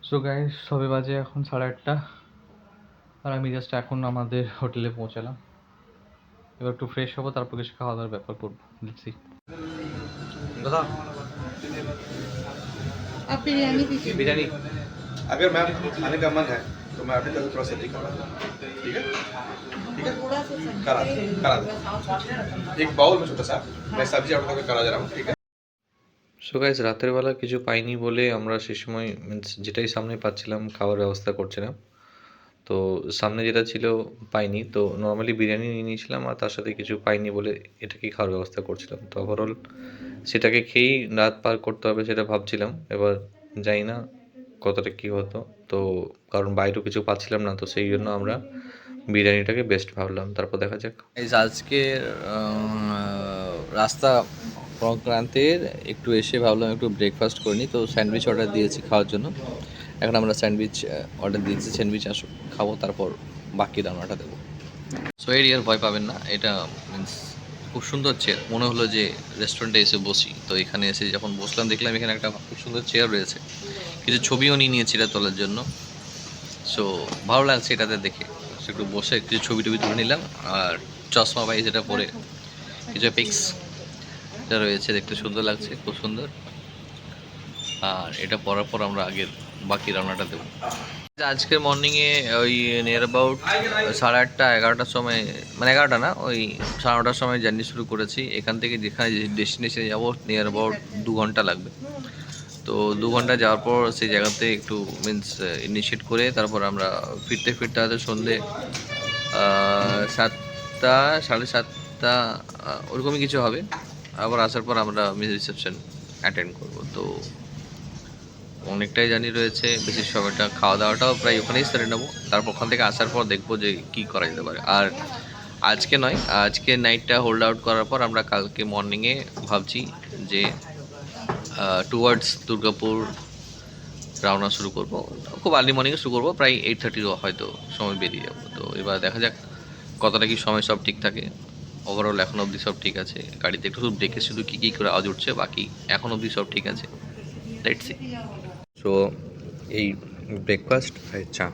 So guys সবে বাজে এখন 8:30 আর আমি জাস্ট এখন আমাদের হোটেলে পৌঁছালাম। এবার একটু ফ্রেশ হবো, তারপর কিছু খাওয়া দাওয়ার ব্যাপার করবো। Let's see. দাদা आप बिरयानी दीजिए। बिरयानी अगर मैम खाने का मन है तो मैं आपके थोड़ा सब्जी करा दूँ, ठीक है? ठीक है, थोड़ा सा सब्जी करा दो। एक बाउल में छोटा सा मैं सब्जी ऑर्डर करके करा दे रहा हूँ, ठीक है? সো গাইস রাতের বেলা কিছু পাইনি বলে আমরা সে সময় মিন্স যেটাই সামনে পাচ্ছিলাম খাওয়ার ব্যবস্থা করছিলাম। তো সামনে যেটা ছিল পাইনি, তো নর্মালি বিরিয়ানি নিয়ে নিয়েছিলাম আর তার সাথে কিছু পাইনি বলে এটাকেই খাওয়ার ব্যবস্থা করছিলাম। তো ওভারঅল সেটাকে খেয়েই রাত পার করতে হবে সেটা ভাবছিলাম। এবার জানি না কতটা কী হতো, তো কারণ বাইরেও কিছু পাচ্ছিলাম না, তো সেই জন্য আমরা বিরিয়ানিটাকে বেস্ট ভাবলাম। তারপর দেখা যাক। আজকের রাস্তা সংক্রান্তের একটু এসে ভাবলাম একটু ব্রেকফাস্ট করে নিই, তো স্যান্ডউইচ অর্ডার দিয়েছি খাওয়ার জন্য। এখন আমরা স্যান্ডউইচ অর্ডার দিয়েছি, স্যান্ডউইচ আসুক খাবো, তারপর বাকি রান্নাটা দেবো। সো এর ইয়ার ভয় পাবেন না, এটা মিন্স খুব সুন্দর চেয়ার। মনে হলো যে রেস্টুরেন্টে এসে বসি, তো এখানে এসে যখন বসলাম দেখলাম এখানে একটা খুব সুন্দর চেয়ার রয়েছে, কিছু ছবিও নিয়ে নিয়েছি এটা তোলার জন্য। সো ভালো লাগছে এটাতে দেখে, একটু বসে কিছু ছবি টবি তুলে নিলাম। আর চশমা বাই যেটা পরে কিছু পিক্স এটা রয়েছে, দেখতে সুন্দর লাগছে, খুব সুন্দর। আর এটা পরার পর আমরা আগের বাকি রান্নাটা দেবো। আজকের মর্নিংয়ে ওই নিয়ার অ্যাবাউট 8:30 11টার সময়, মানে 11টা না, ওই 9:30টার সময় জার্নি শুরু করেছি। এখান থেকে যেখানে ডেস্টিনেশনে যাবো নিয়ার অ্যাবাউট 2 ঘন্টা লাগবে। তো 2 ঘন্টা যাওয়ার পর সেই জায়গাতে একটু মিন্স ইনিশিয়েট করে তারপর আমরা ফিরতে ফিরতে হয়তো সন্ধ্যে 7টা 7:30 ওরকমই কিছু হবে। আবার আসার পর আমরা মিস রিসেপশন অ্যাটেন্ড করবো। তো অনেকটাই জার্নি রয়েছে, বেশি সময়টা খাওয়া দাওয়াটাও প্রায় ওখানেই সেরে নেবো। তারপর ওখান থেকে আসার পর দেখবো যে কী করা যেতে পারে। আর আজকে নয়, আজকে নাইটটা হোল্ড আউট করার পর আমরা কালকে মর্নিংয়ে ভাবছি যে টুয়ার্ডস দুর্গাপুর রওনা শুরু করব। খুব আর্লি মর্নিংয়ে শুরু করবো, প্রায় 8:30 হয়তো সময় বেরিয়ে যাবো। তো এবার দেখা যাক কতটা কি সময় সব ঠিক থাকে। ওভারঅল এখন অবধি সব ঠিক আছে, গাড়িতে একটু দেখে শুধু কী কী করে আওয়াজ উঠছে, বাকি এখন অবধি সব ঠিক আছে। Let's see. সো এই ব্রেকফাস্ট আর চা,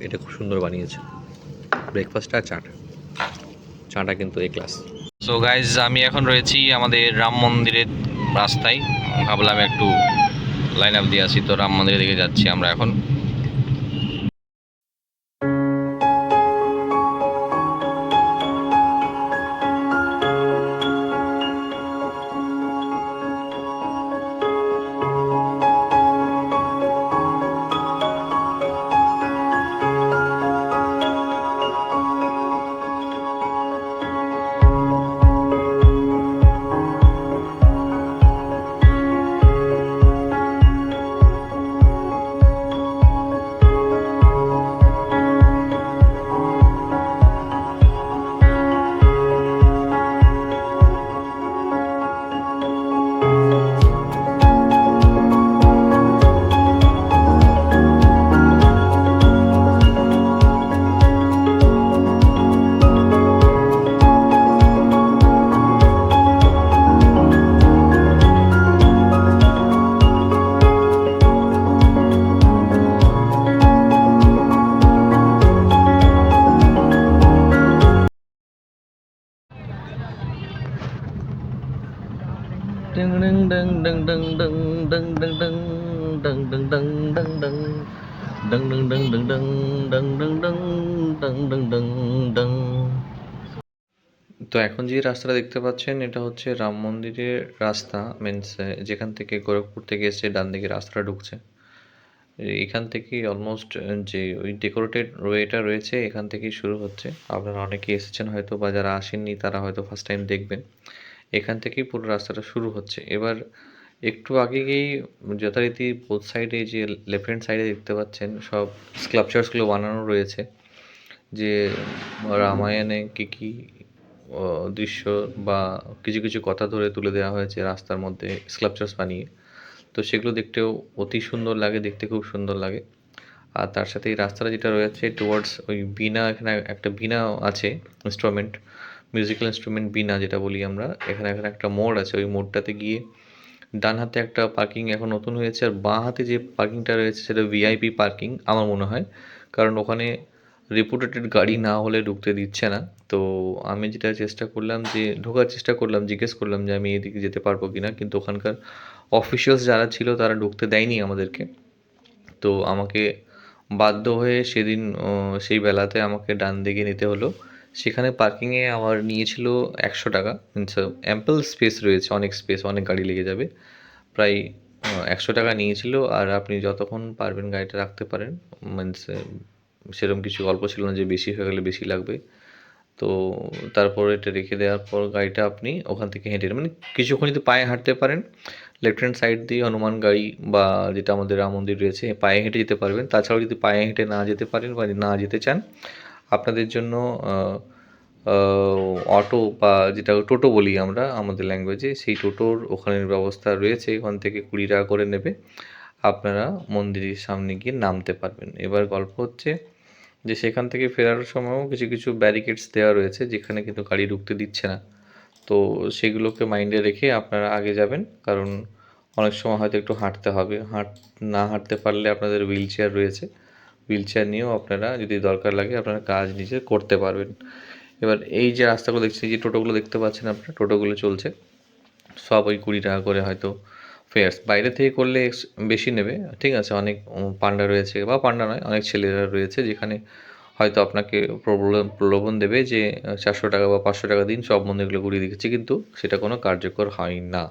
এটা খুব সুন্দর বানিয়েছে ব্রেকফাস্ট আর চাটা কিন্তু এ ক্লাস। সো গাইজ আমি এখন রয়েছি আমাদের রাম মন্দিরের রাস্তায়। ভাবলাম একটু লাইন আপ দিয়ে আসি, তো রাম মন্দিরের দিকে যাচ্ছি আমরা এখন। তো এখন যে রাস্তাটা দেখতে পাচ্ছেন এটা হচ্ছে রাম মন্দিরের রাস্তা, মিন্স যেখান থেকে গোরখপুর থেকে এসে ডান দিকে রাস্তাটা ঢুকছে। এখান থেকে অলমোস্ট যে ওই ডেকোরেটেড ওয়েটা রয়েছে এখান থেকেই শুরু হচ্ছে। আপনারা অনেকে এসেছেন হয়তো, বা যারা আসেননি তারা হয়তো ফার্স্ট টাইম দেখবেন। এখান থেকেই পুরো রাস্তাটা শুরু হচ্ছে। এবার একটু আগে গিয়েই যথারীতি বোথ সাইডে যে লেফট হ্যান্ড সাইডে দেখতে পাচ্ছেন সব স্কাল্পচার্সগুলো বানানো রয়েছে, যে রামায়ণে কী কী দৃশ্য বা কিছু কিছু কথা ধরে তুলে দেওয়া হয়েছে রাস্তার মধ্যে স্কাল্পচার্স বানিয়ে। তো সেগুলো দেখতেও অতি সুন্দর লাগে, দেখতে খুব সুন্দর লাগে। আর তার সাথে এই রাস্তাটা যেটা রয়েছে টুয়ার্ডস ওই বীণা, এখানে একটা বীণা আছে, মিউজিক্যাল ইনস্ট্রুমেন্ট বীণা যেটা বলি আমরা। এখানে একটা মোড় আছে, ওই মোড়টাতে গিয়ে ডান হাতে একটা পার্কিং এখন নতুন হয়েছে, আর বাঁ হাতে যে পার্কিংটা রয়েছে সেটা ভিআইপি পার্কিং আমার মনে হয়, কারণ ওখানে রেপুটেটেড গাড়ি না হলে ঢুকতে দিচ্ছে না। তো আমি যেটা চেষ্টা করলাম যে ঢোকার চেষ্টা করলাম, জিজ্ঞেস করলাম যে আমি এদিকে যেতে পারবো কি না, কিন্তু ওখানকার অফিসিয়ালস যারা ছিল তারা ঢুকতে দেয়নি আমাদেরকে। তো আমাকে বাধ্য হয়ে সেদিন সেই বেলাতে আমাকে ডান দিকে নিতে হলো। সেখানে পার্কিংয়ে আমার নিয়েছিল 100 টাকা। মিনস অ্যাম্পল স্পেস রয়েছে, অনেক স্পেস, অনেক গাড়ি লেগে যাবে। প্রায় 100 টাকা নিয়েছিল, আর আপনি যতক্ষণ পারবেন গাড়িটা রাখতে পারেন। মিনস সেরকম কিছু গল্প ছিল না যে বেশি হয়ে গেলে বেশি লাগবে। তো তারপর এটা রেখে দেওয়ার পর গাড়িটা আপনি ওখান থেকে হেঁটে, মানে কিছুক্ষণ যদি পায়ে হাঁটতে পারেন, লেফট হ্যান্ড সাইড দিয়ে হনুমান গাড়ি বা যেটা আমাদের রাম মন্দির রয়েছে, পায়ে হেঁটে যেতে পারবেন। তাছাড়াও যদি পায়ে হেঁটে না যেতে পারেন বা না যেতে চান, আপনাদের জন্য অটো বা যেটা টোটো বলি আমরা আমাদের ল্যাঙ্গুয়েজে, সেই টোটোর ওখানের ব্যবস্থা রয়েছে। ওখান থেকে 20 টাকা করে নেবে, আপনারা মন্দিরের সামনে গিয়ে নামতে পারবেন। এবার গল্প হচ্ছে যে সেখান থেকে ফেরার সময়ও কিছু কিছু ব্যারিকেডস দেওয়া রয়েছে যেখানে কিন্তু গাড়ি ঢুকতে দিচ্ছে না। তো সেগুলোকে মাইন্ডে রেখে আপনারা আগে যাবেন, কারণ অনেক সময় হয়তো একটু হাঁটতে হবে। না হাঁটতে পারলে আপনাদের হুইল চেয়ার রয়েছে, হুইল চেয়ার নিয়েও আপনারা যদি দরকার লাগে আপনারা কাজ নিজে করতে পারবেন। এবার এই যে রাস্তাগুলো দেখছেন, যে টোটোগুলো দেখতে পাচ্ছেন আপনারা, টোটোগুলো চলছে সব ওই 20 টাকা করে হয়তো ফেয়ার্স। বাইরে থেকে করলে বেশি নেবে, ঠিক আছে। অনেক পান্ডা রয়েছে, বা পান্ডা নয়, অনেক ছেলেরা রয়েছে যেখানে হয়তো আপনাকে প্রলোভন দেবে যে 400 টাকা বা 500 টাকা দিন, সব মন্দিরগুলো ঘুরিয়ে দিচ্ছি, কিন্তু সেটা কোনো কার্যকর হয় না।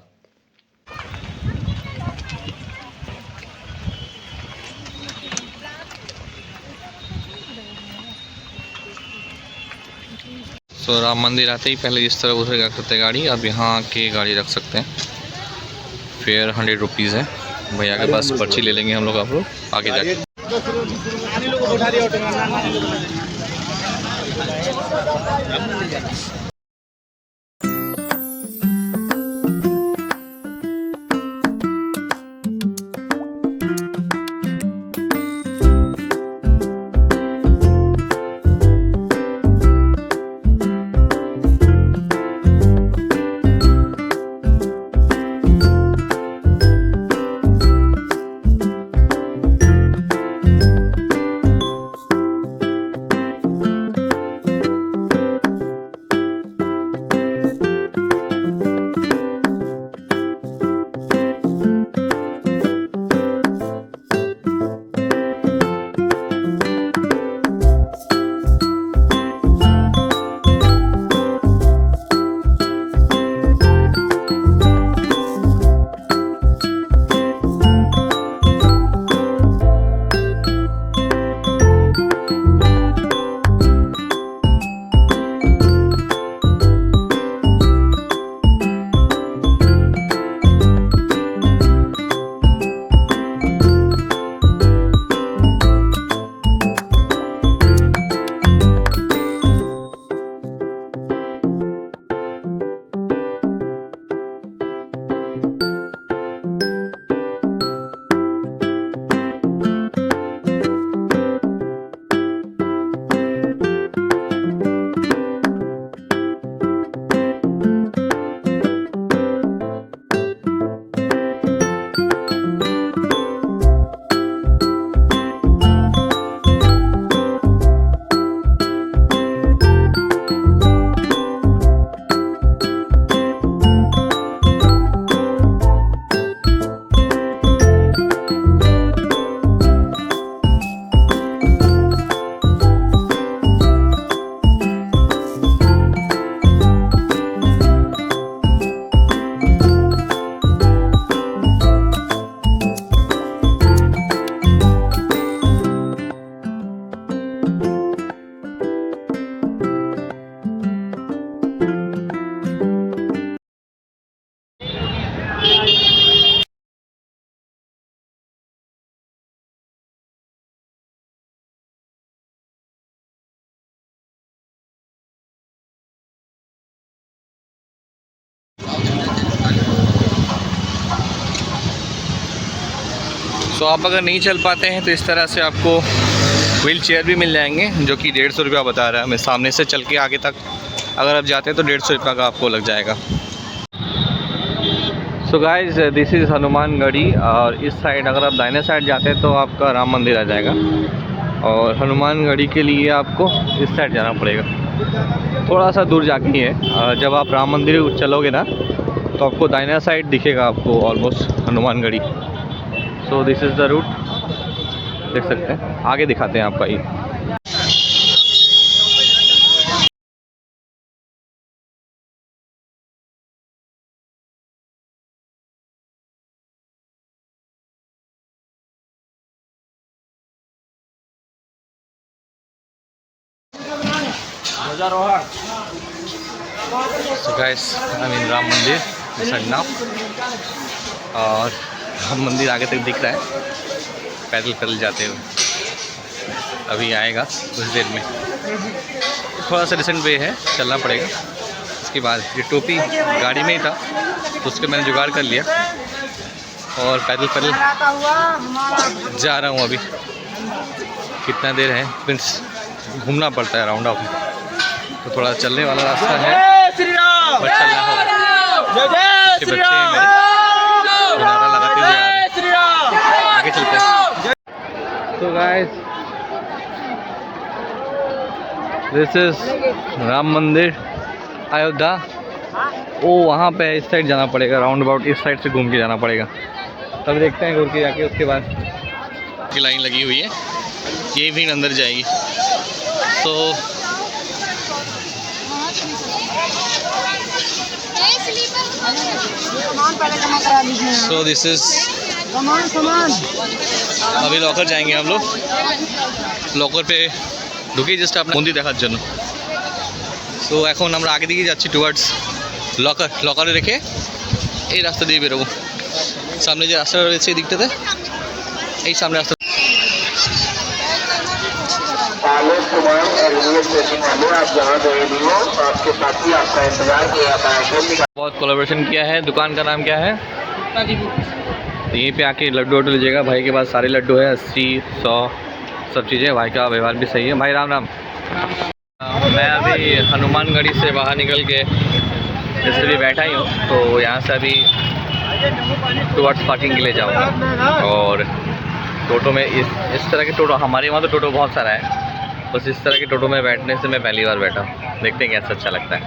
तो राम मंदिर आते ही पहले इस तरह उधर करते गाड़ी, अब यहाँ आके गाड़ी रख सकते हैं। फेयर 100 रुपीज़ है। भैया के पास पर्ची ले लेंगे हम लोग, आप लोग आगे जाके। तो आप अगर नहीं चल पाते हैं तो इस तरह से आपको व्हील चेयर भी मिल जाएंगे, जो कि 150 रुपया बता रहा है। मैं सामने से चल के आगे तक अगर आप जाते हैं तो 150 रुपये का आपको लग जाएगा। So guys this is Hanumangarhi, और इस साइड अगर आप दाहिने साइड जाते हैं तो आपका राम मंदिर आ जाएगा, और हनुमानगढ़ी के लिए आपको इस साइड जाना पड़ेगा, थोड़ा सा दूर जाके ही है। जब आप राम मंदिर चलोगे ना तो आपको दाहिना साइड दिखेगा आपको almost Hanumangarhi. So this is the route, देख सकते हैं, आगे दिखाते हैं आपका ये। So guys, I mean Ram मंदिर सन्ना, और राम मंदिर आगे तक दिख रहा है, पैदल पैदल जाते हुए अभी आएगा कुछ देर में। थोड़ा सा डिसेंट वे है, चलना पड़ेगा। उसके बाद ये टोपी गाड़ी में ही था तो उसके मैंने जुगाड़ कर लिया, और पैदल पैदल जा रहा हूँ अभी। कितना देर है, मीन्स घूमना पड़ता है राउंड ऑफ, तो थोड़ा चलने वाला रास्ता है और चलना होगा। बच्चे हैं मेरे, नारा लगाते हुए आ रहे हैं। आगे चलते हैं। तो गाइस दिस इज राम मंदिर अयोध्या। ओ वहाँ पे इस साइड जाना पड़ेगा, राउंड अबाउट इस साइड से घूम के जाना पड़ेगा। तब देखते हैं घूम के जाके, उसके बाद की लाइन लगी हुई है, ये भी अंदर जाएगी। सो दिस इज अभी लॉकर जाएंगे हम लोग। लॉकर पे ঢুকে জাস্ট আপনার মন্দির দেখার জন্য। সো এখন আমরা আগে দিকে যাচ্ছি টুয়ার্ডস লকার। লকারে রেখে এই রাস্তা দিয়ে বেরোবো। সামনে যে রাস্তাটা রয়েছে এই দিকটাতে, এই সামনে রাস্তা। बहुत कोलैबोरेशन किया है। दुकान का नाम क्या है? तो यहीं पे आके लड्डू वड्डू लीजिएगा। भाई के पास सारे लड्डू है, 80, 100 सब चीज़ें। भाई का व्यवहार भी सही है। भाई राम राम। मैं अभी हनुमानगढ़ी से बाहर निकल के जैसे भी बैठा ही हूँ, तो यहाँ से अभी टुवर्ड्स पार्किंग के लिए जाऊँगा। और टोटो में इस तरह के टोटो, हमारे वहाँ तो टोटो बहुत सारा है, बस इस तरह के टोटो में बैठने से मैं पहली बार बैठा। देखते हैं कैसा अच्छा लगता है।